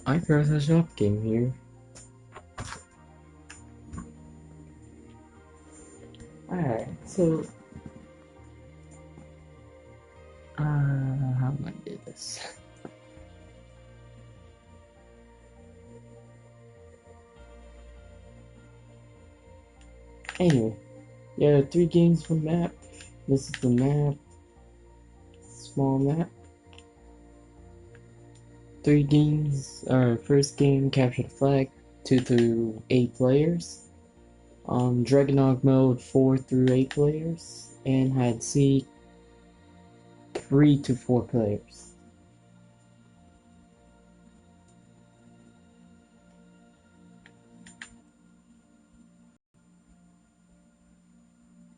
minecraft-opgame here. Alright, so how am I gonna do this? Anyway, yeah, 3 games for map. This is the map, small map. 3 games. First game, capture the flag, 2 through 8 players. Dragonog mode, 4 through 8 players, and hide and seek, 3 to 4 players.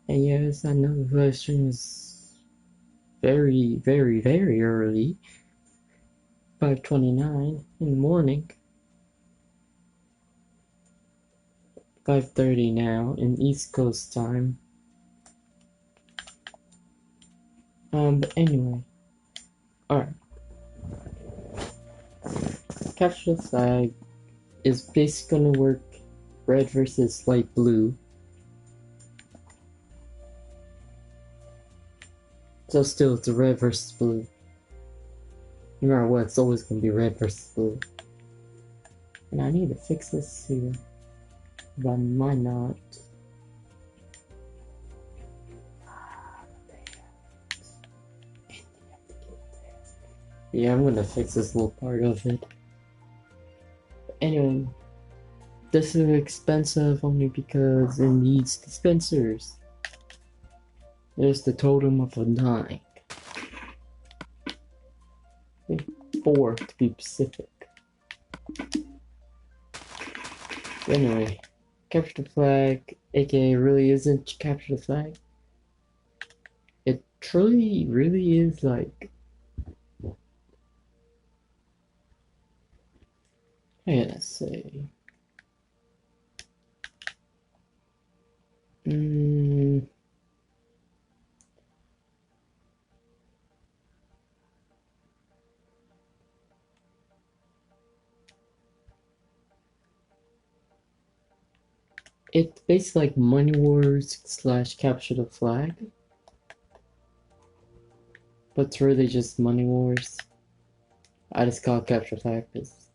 And yes, I know the live stream is very, very, very early. 5:29 in the morning. 5:30 now in East Coast time. But anyway. Alright. Capture the flag is basically gonna work red versus light blue. So still, it's a red versus blue. No matter what, it's always gonna be red versus blue. And I need to fix this here. But I might not. Yeah, I'm gonna fix this little part of it. But anyway, this is expensive only because it needs dispensers. There's the totem of a 9. 4 to be specific. Anyway, capture the flag, aka really isn't capture the flag. It truly, really is like. I gotta say. It's basically like Money Wars / Capture the Flag. But it's really just Money Wars. I just call it Capture the Flag because.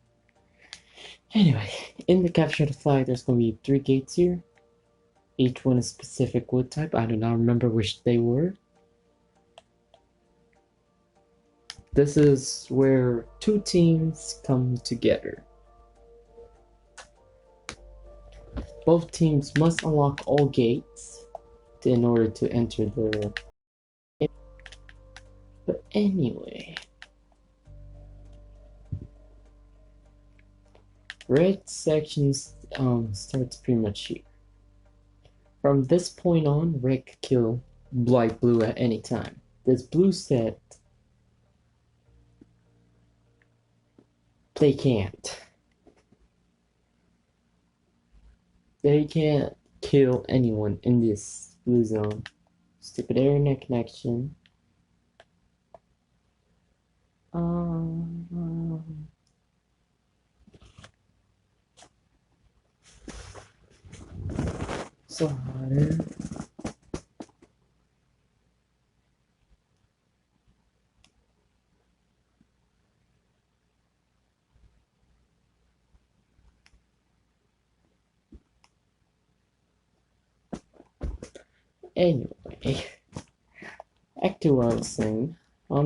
Anyway, in the Capture the Flag, there's gonna be 3 gates here. Each one is specific wood type. I do not remember which they were. This is where 2 teams come together. Both teams must unlock all gates in order to enter the. But anyway, red section starts pretty much here. From this point on, red can kill light blue at any time. This blue set, they can't. They can't kill anyone in this blue zone. Stupid internet connection. So harder. Anyway, back to what I was saying.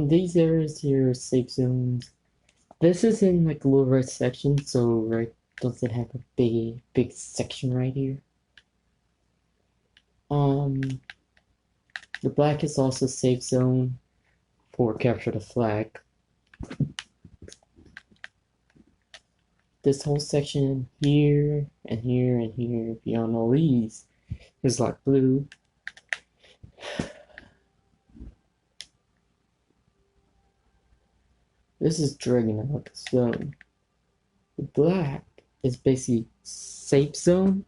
These areas here are safe zones. This is in like a little red section, so red doesn't have a big section right here. The black is also safe zone for capture the flag. This whole section here and here and here, beyond all these, is like blue. This is Dragonog zone. The black is basically safe zone.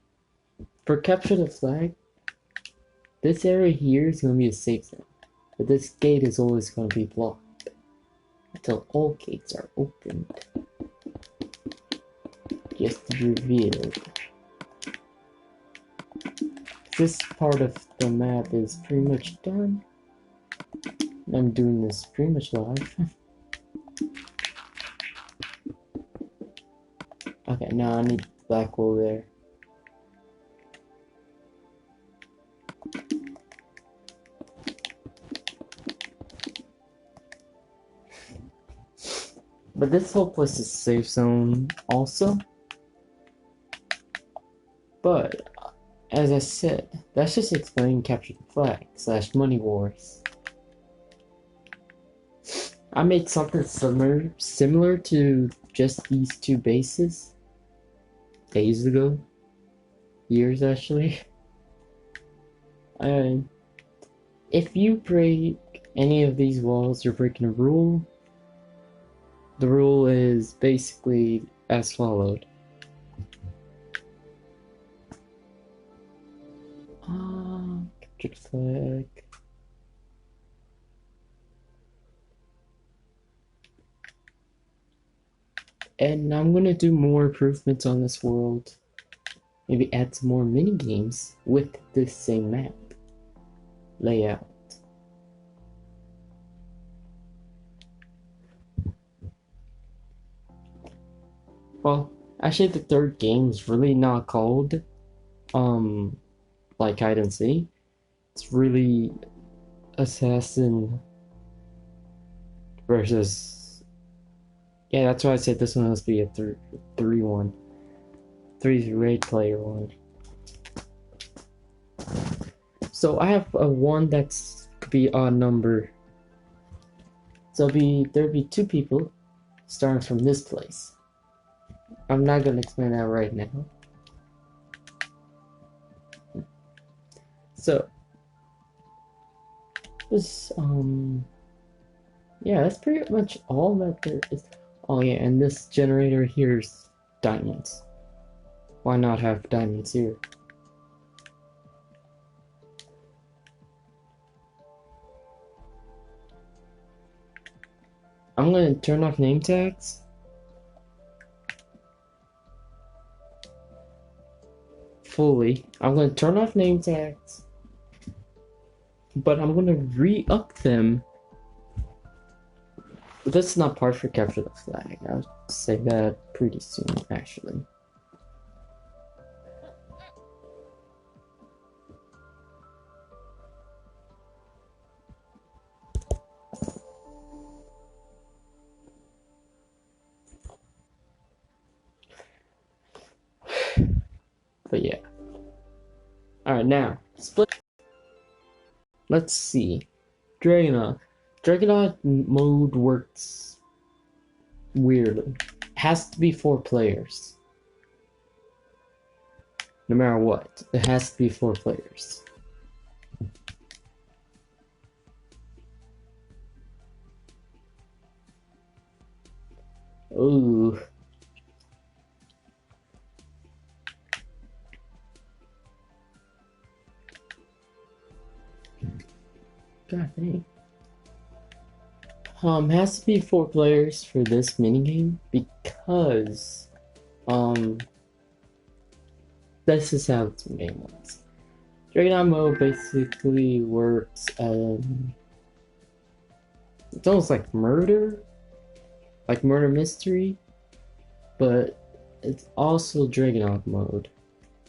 For capture the flag, this area here is going to be a safe zone. But this gate is always going to be blocked until all gates are opened. gets revealed. This part of the map is pretty much done. I'm doing this pretty much live. Okay, now I need black wool there. But this whole place is a safe zone also. But, as I said, that's just explaining Capture the Flag / Money Wars. I made something similar to just these two bases days ago. Years, actually. If you break any of these walls, you're breaking a rule. The rule is basically as followed. Capture the flag. And I'm gonna do more improvements on this world. Maybe add some more mini games with this same map layout. Well, actually the third game is really not called like hide and seek. It's really assassin versus, yeah, that's why I said this one must be a 3-1. 3 raid player one. So I have a one that's could be odd number. So there'd be 2 people starting from this place. I'm not gonna explain that right now. So this yeah, that's pretty much all that there is. Oh yeah, and this generator here's diamonds. Why not have diamonds here? I'm gonna turn off name tags. Fully. I'm gonna turn off name tags. But I'm gonna re-up them. But that's not part for Capture the Flag. I'll say that pretty soon, actually. But yeah. Alright, now, split. Let's see. Dragonaut. Dragonaut mode works weirdly. Has to be 4 players. No matter what, it has to be 4 players. Ooh. God dang. Has to be 4 players for this minigame because this is how this game works. Dragonaut mode basically works it's almost like murder mystery, but it's also Dragonaut mode,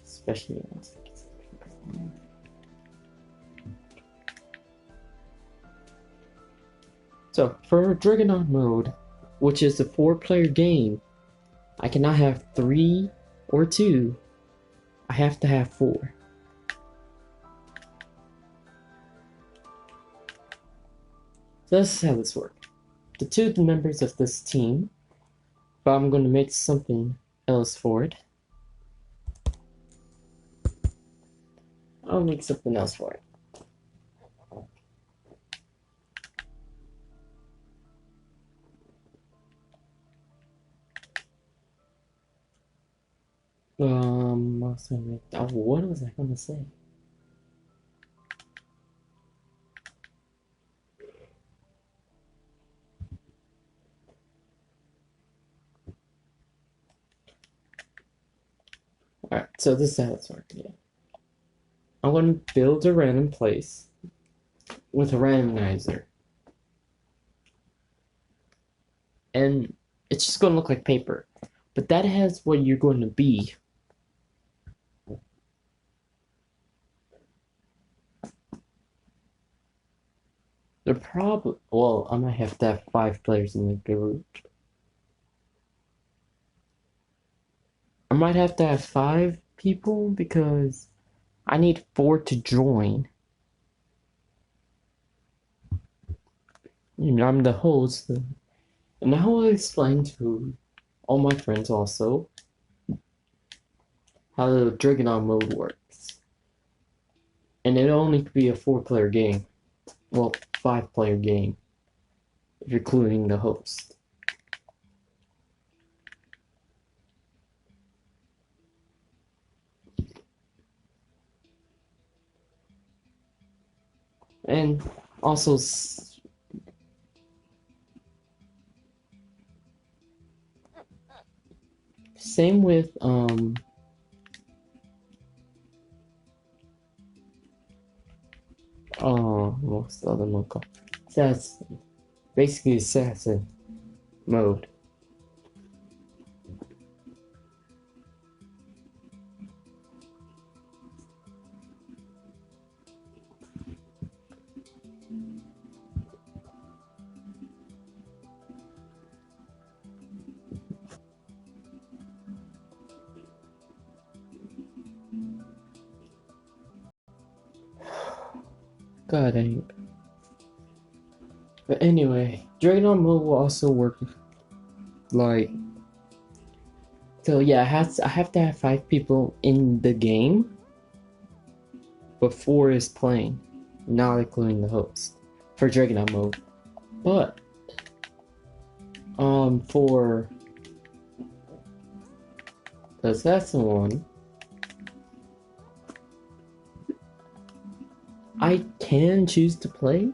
especially once it gets. So for Dragonaut mode, which is a 4-player game, I cannot have 3 or 2. I have to have 4. So this is how this works. The 2 members of this team, but I'm going to make something else for it. I'll make something else for it. What was I gonna say? Alright, so this is how it's working. Yeah. I'm going to build a random place with a randomizer. And it's just going to look like paper. But that has what you're going to be. The problem, well, I might have to have 5 players in the group. I might have to have 5 people because I need 4 to join. You know, I'm the host, and now I'll explain to all my friends also how the Dragonon mode works. And it'll only be a 4-player game. Well, 5-player game, if you're including the host. And also, same with, what's the other mode called? Assassin. Basically, assassin mode. God dang it. But anyway, Dragonon mode will also work like. So yeah, I have to have 5 people in the game before it's playing, not including the host for Dragonon mode. But for the assassin one, I can choose to play,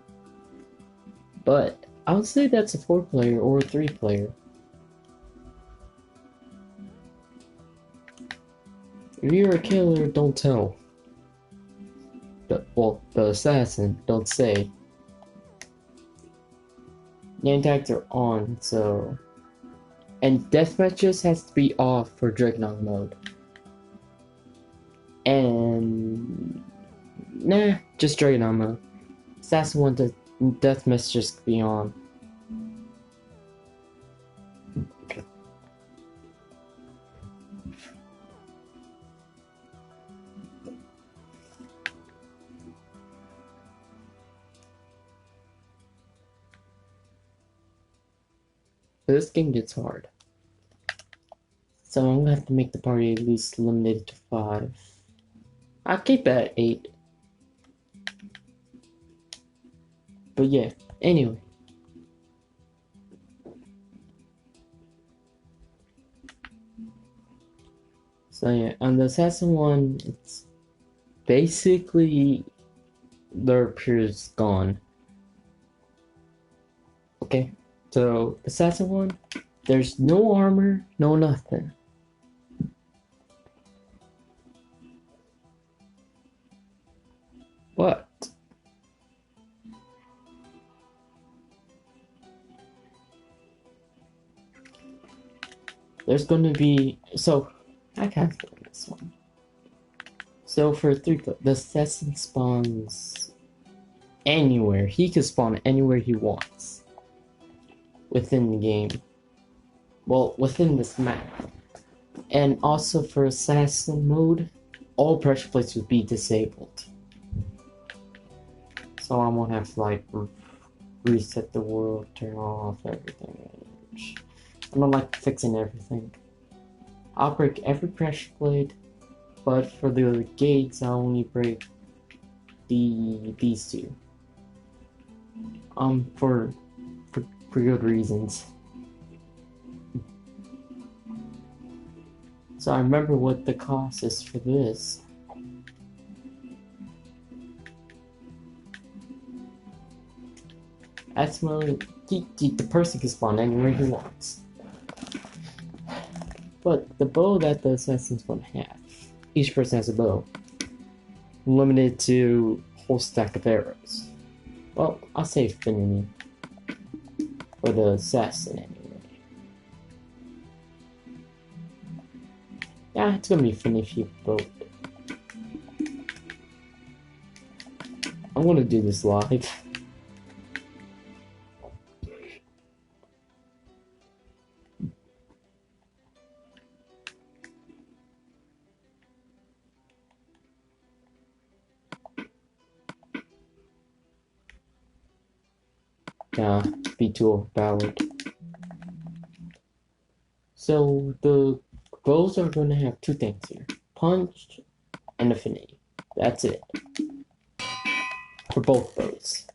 but I would say that's a 4-player or a 3-player. If you're a killer, don't tell. The assassin, don't say. Name tags are on, so. And deathmatches has to be off for Dragonon mode. And. Nah, just Dragonon mode. Assassin one, the deathmatch just be on. This game gets hard. So I'm gonna have to make the party at least limited to 5. I'll keep it at 8. But yeah, anyway. So yeah, on the assassin one, it's basically their peers gone. Okay, so assassin one, there's no armor, no nothing. But there's gonna be, so I can't play this one. So for 3, the assassin spawns anywhere. He can spawn anywhere he wants within the game. Well, within this map. And also for assassin mode, all pressure plates would be disabled. So I won't have to like reset the world, turn off everything. I don't like fixing everything. I'll break every pressure plate, but for the gates I only break these 2. For good reasons. So I remember what the cost is for this. That's the person can spawn anywhere he wants. But the bow that the assassins won't have Each person has a bow. Limited to whole stack of arrows. Well, I'll say Finny. Or the assassin anyway. Yeah, it's gonna be Finny if you both. I'm gonna do this live. Nah, be too overpowered. So the bows are gonna have two things here. Punch and affinity. That's it. For both bows.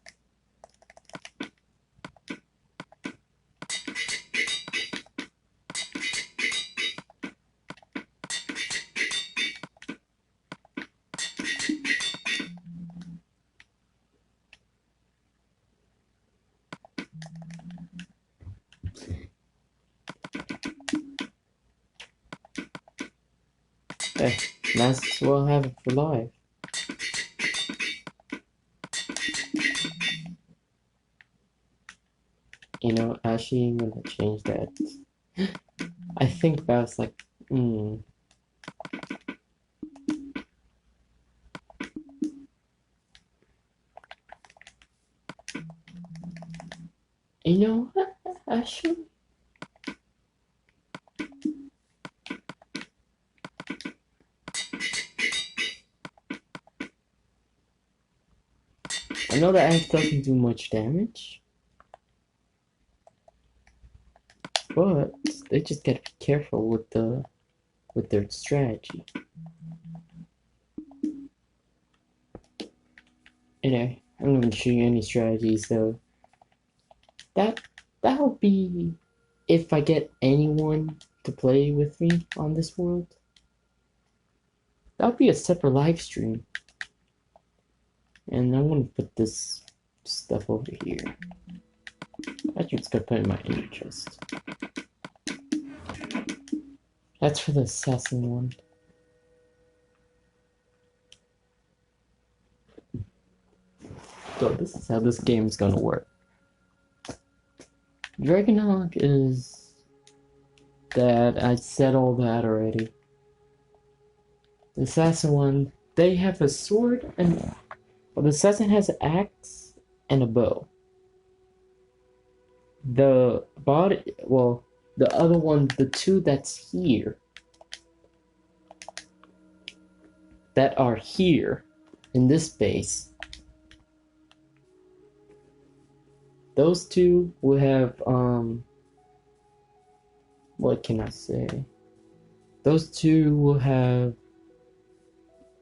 Hey, might as well have it for live. You know, actually, I'm gonna change that. I think that was like, You know what? Actually, I know that axe doesn't do much damage, but they just gotta be careful with their strategy. Anyway, I'm not gonna show you any strategies, so that'll be if I get anyone to play with me on this world. That'll be a separate live stream. And I'm gonna put this stuff over here. Actually, it's gonna put it in my inner chest. That's for the assassin one. So this is how this game is gonna work. Dragonhawk is that I said all that already. The assassin one, they have a sword and the assassin has an axe and a bow. The body, well, the other one, the two that's here, that are here in this base, those two will have, what can I say? Those two will have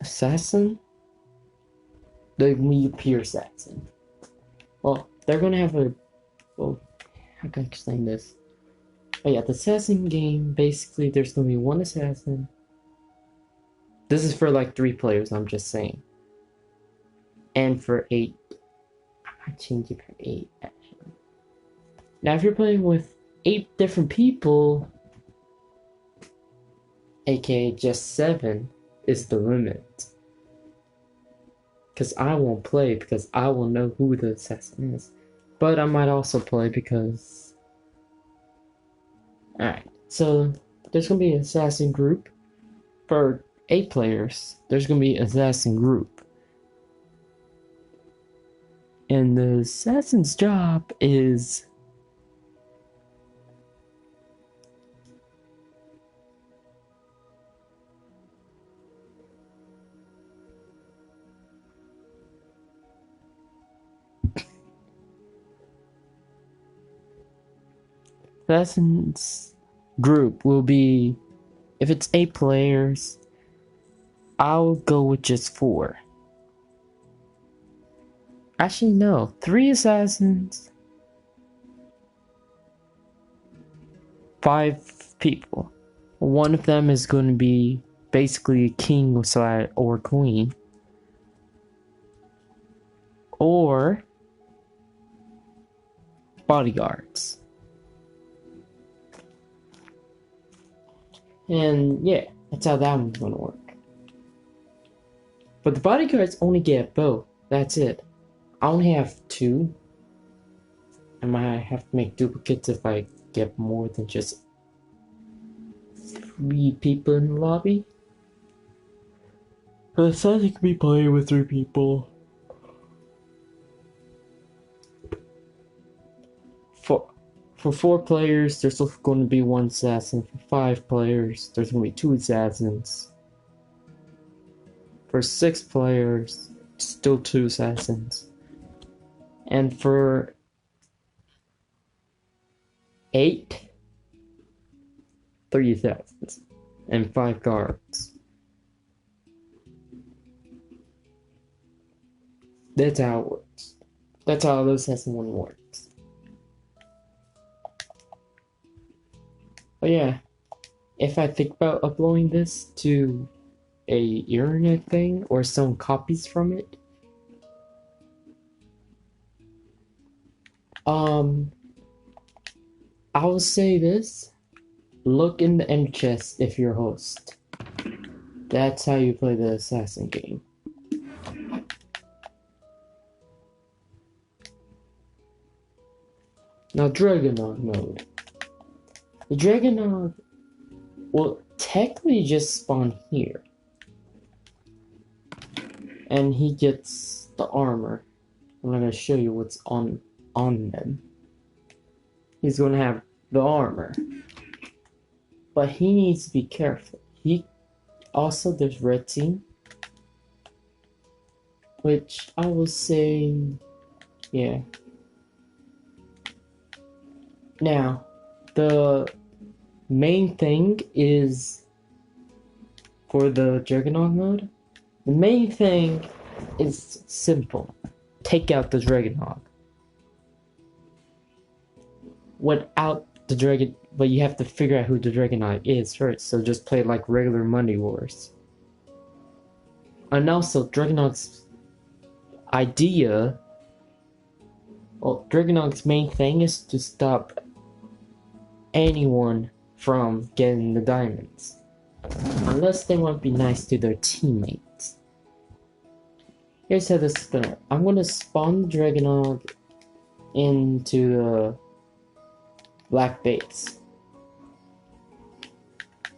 assassin, the pure assassin. Well, they're gonna have well, how can I explain this? Oh yeah, the assassin game, basically there's gonna be one assassin. This is for like 3 players, I'm just saying. And for 8. I changed it for 8, actually. Now if you're playing with 8 different people, aka just 7, is the limit. Because I won't play because I will know who the assassin is. But I might also play because... Alright, so there's going to be an assassin group. For 8 players, there's going to be an assassin group. And the assassin's job is... Assassin's group will be, if it's 8 players, I'll go with just 4. Actually, no, 3 assassins, 5 people. One of them is going to be basically a king or queen, or bodyguards. And yeah, that's how that one's gonna work. But the bodyguards only get bow. That's it. I only have 2. I might have to make duplicates if I get more than just 3 people in the lobby. But it says you can be playing with 3 people. For 4 players, there's still going to be 1 assassin. For 5 players, there's going to be 2 assassins. For 6 players, still 2 assassins. And for 8, 3 assassins. And 5 guards. That's how it works. That's how the assassin one works. But yeah, if I think about uploading this to a internet thing or some copies from it, I will say this: look in the end chest if you're a host. That's how you play the assassin game. Now, Dragonog mode. The Dragonog will technically just spawn here. And he gets the armor. I'm gonna show you what's on them. He's gonna have the armor. But he needs to be careful. Also, there's red team. Which I will say, yeah. Now, the main thing is, for the Dragonog mode, the main thing is simple. Take out the Dragonog. Without the Dragon, but you have to figure out who the Dragonog is first, so just play like regular Money Wars. And also, Dragonog's idea, well, Dragonog's main thing is to stop anyone from getting the diamonds. Unless they want to be nice to their teammates. Here's how this is gonna work. I'm gonna spawn the Dragonog into the black base.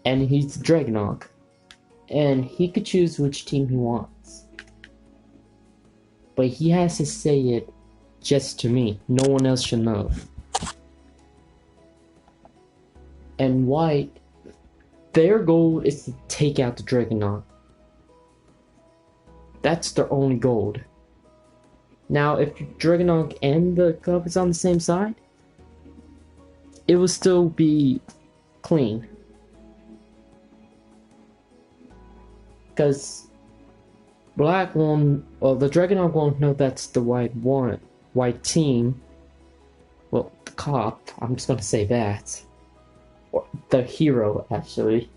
And he's the Dragonog. And he could choose which team he wants. But he has to say it just to me. No one else should know. And white, their goal is to take out the Dragonog. That's their only goal. Now, if Dragonog and the club is on the same side, it will still be clean. Because black won't, well, the Dragonog won't know that's the white team. Well, the cop, I'm just gonna say that. Or the hero, actually.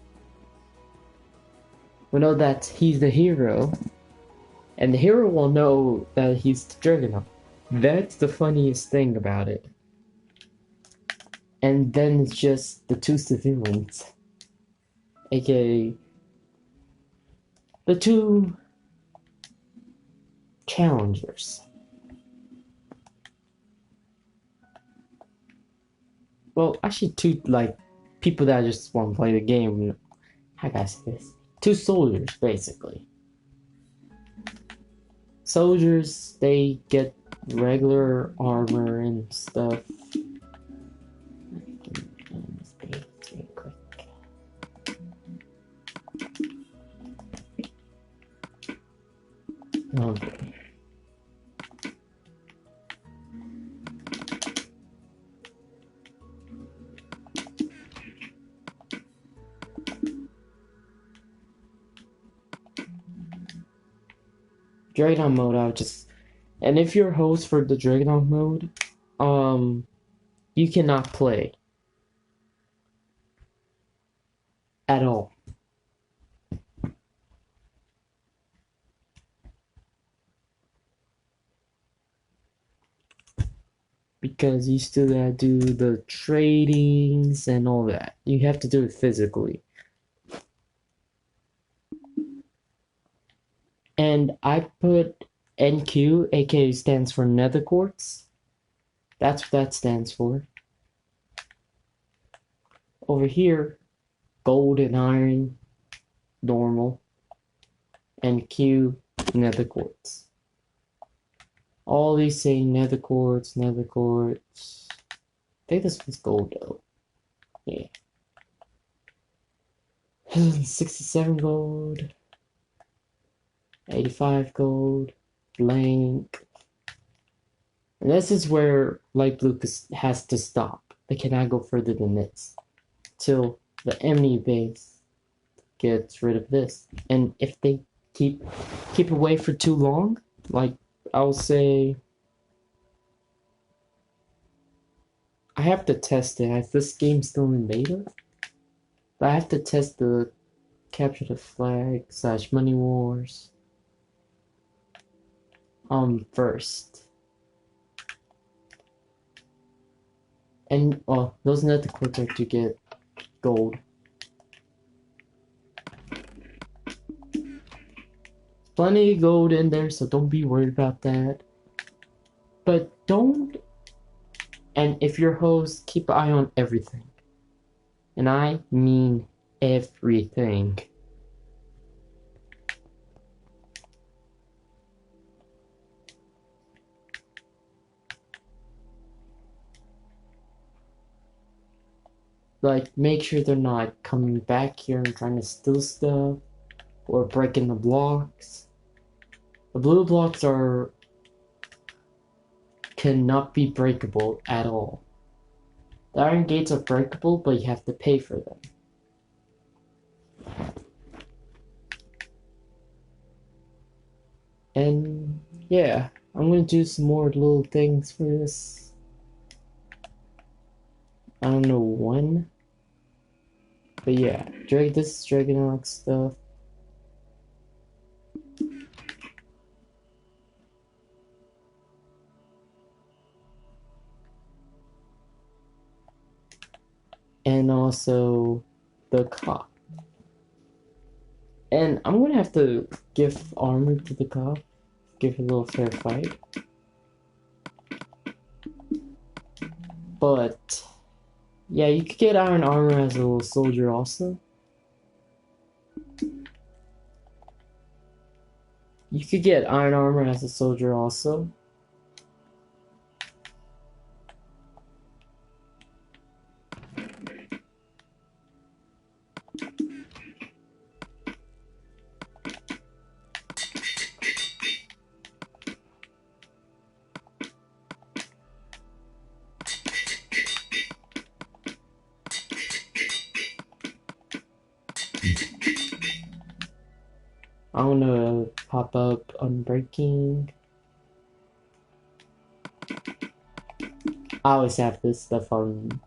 We know that he's the hero. And the hero will know that he's the Dragonog. That's the funniest thing about it. And then it's just the 2 civilians. AKA the 2 challengers. Well, actually 2, like, people that just want to play the game. How can I say this? 2 soldiers, basically. Soldiers, they get regular armor and stuff. Oh boy. Dragonog mode, I'll just... And if you're a host for the Dragonog mode, you cannot play. At all. Because you still gotta do the tradings and all that. You have to do it physically. And And I put NQ, aka stands for nether quartz. That's what that stands for. Over here, gold and iron, normal. And Q, nether quartz. All these say nether quartz, nether quartz. I think this one's gold though. Yeah. 67 gold. 85 gold. Blank. And this is where light blue has to stop. They cannot go further than this. Till the enemy base gets rid of this. And if they keep away for too long, like I'll say, I have to test it. Is this game still in beta? But I have to test the capture the flag / money wars first. And those nether quartz are to get gold. Plenty of gold in there, so don't be worried about that. But don't, and if you're host, keep an eye on everything. And I mean everything. Like, make sure they're not coming back here and trying to steal stuff or breaking the blocks. The blue blocks cannot be breakable at all. The iron gates are breakable, but you have to pay for them. And yeah, I'm gonna do some more little things for this. I don't know when. But yeah, this is Dragonok stuff. And also the cop. And I'm gonna have to give armor to the cop. Give a little fair fight. But yeah, you could get iron armor as a little soldier also. You could get iron armor as a soldier also. I want to pop up unbreaking. I always have this stuff on.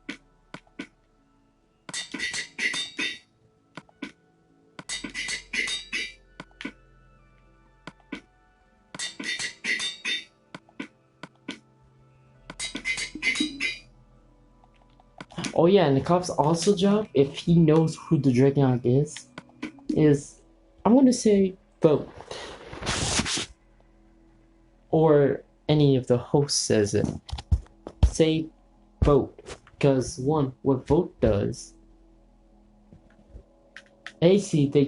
Oh yeah, and the cop's also job, if he knows who the Dragonok is I'm gonna say vote. Or any of the hosts says it. Say vote. Because one, what vote does, they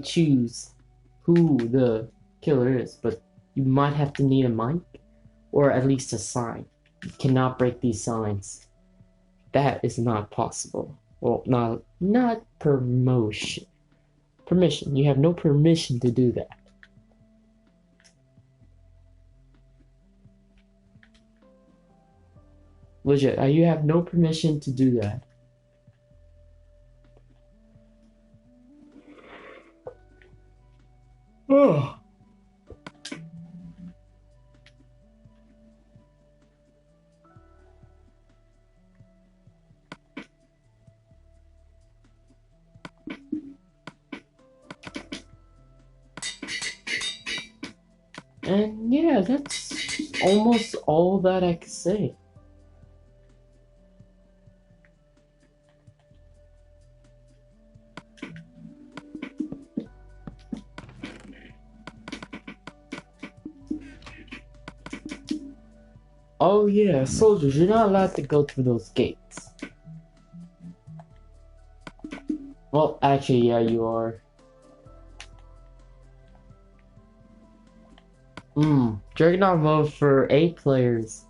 choose who the killer is, but you might have to need a mic or at least a sign. You cannot break these signs. That is not possible. Well, not permission. Permission. You have no permission to do that. Legit, you have no permission to do that. Oh. And yeah, that's almost all that I could say. Oh yeah, soldiers, you're not allowed to go through those gates. Well, actually, yeah, you are. Dragonite mode for 8 players.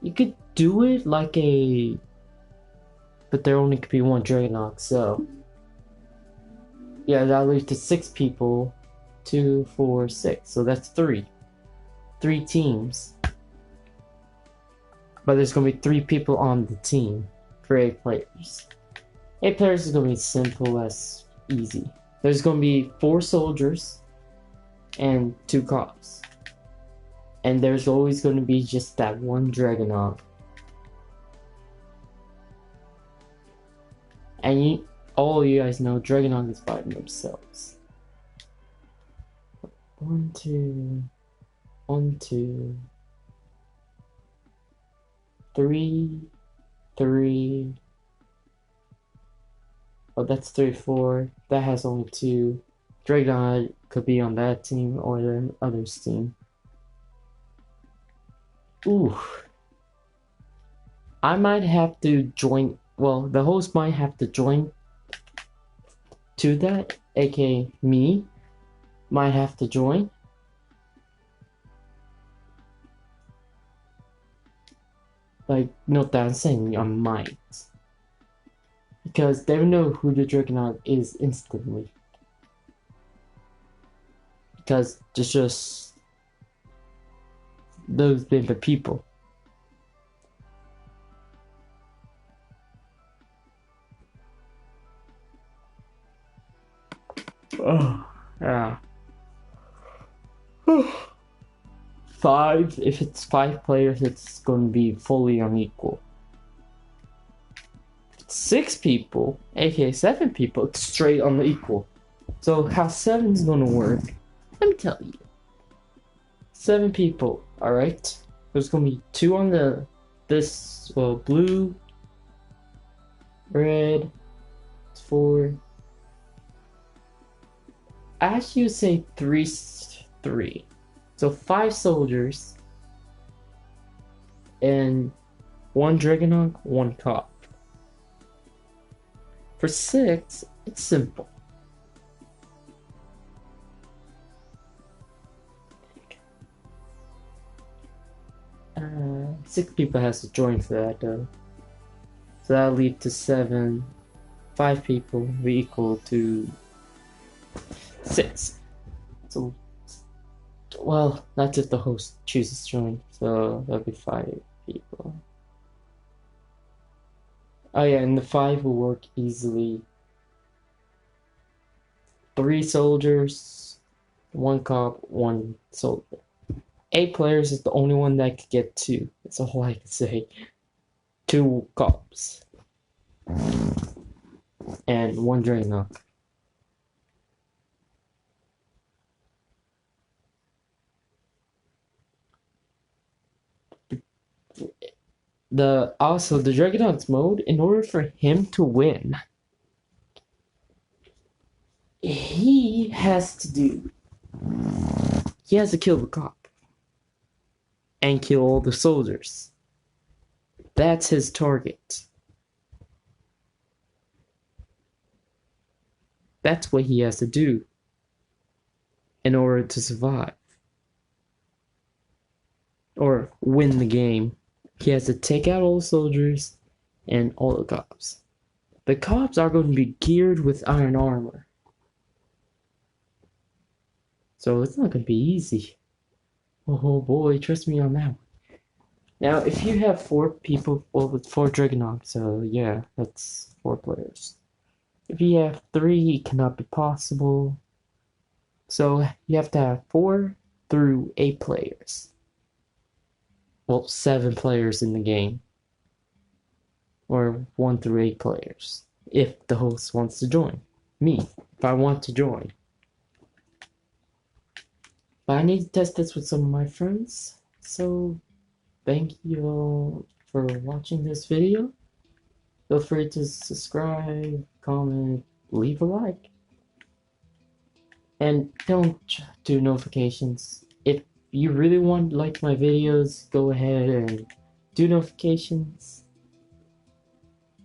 You could do it like a... But there only could be one Dragonite, so... Yeah, that leads to 6 people. 2, 4, 6. So that's 3. 3 teams. But there's gonna be 3 people on the team for 8 players. 8 players is gonna be simple as easy. There's gonna be 4 soldiers and 2 cops. And there's always gonna be just that one Dragonite. And all you guys know, Dragonite is fighting themselves. 1, 2, 1, 2, 3, 3. Oh, that's 3, 4. That has only 2. Dragonite could be on that team or the other's team. Ooh. I might have to join. Well, the host might have to join to that, aka me. Might have to join. Like, note that I'm saying I might. Because they will know who the Dragonite is instantly. Because there's just those different people. Oh, yeah. 5, if it's 5 players, it's going to be fully unequal. If it's 6 people, aka 7 people, it's straight unequal. So how 7 is going to work, let me tell you. 7 people, alright? There's going to be 2 on blue, red, 4. Actually, you say 3, 3. So 5 soldiers and 1 Dragonite, 1 cop. For 6, it's simple. Uh, 6 people has to join for that though. So that'll lead to 7. 5 people will be equal to 6. So, well, that's if the host chooses to join. So that'll be 5 people. Oh yeah, and the 5 will work easily. 3 soldiers, 1 cop, 1 soldier. 8 players is the only one that could get 2. That's all I can say. 2 cops. And 1 Dragonite. The Dragonite's mode, in order for him to win, he has to kill the cop and kill all the soldiers. That's his target. That's what he has to do in order to survive or win the game. He has to take out all the soldiers and all the cops. The cops are going to be geared with iron armor. So it's not going to be easy. Oh boy, trust me on that one. Now, if you have 4 people, well, with 4 Dragonite, so yeah, that's 4 players. If you have 3, it cannot be possible. So you have to have 4 through 8 players. Well, 7 players in the game. Or 1 through 8 players. If the host wants to join. Me, if I want to join. But I need to test this with some of my friends. So, thank you all for watching this video. Feel free to subscribe, comment, leave a like. And don't do notifications. If you really want to like my videos, go ahead and do notifications.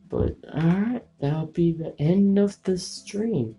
But alright, that'll be the end of the stream.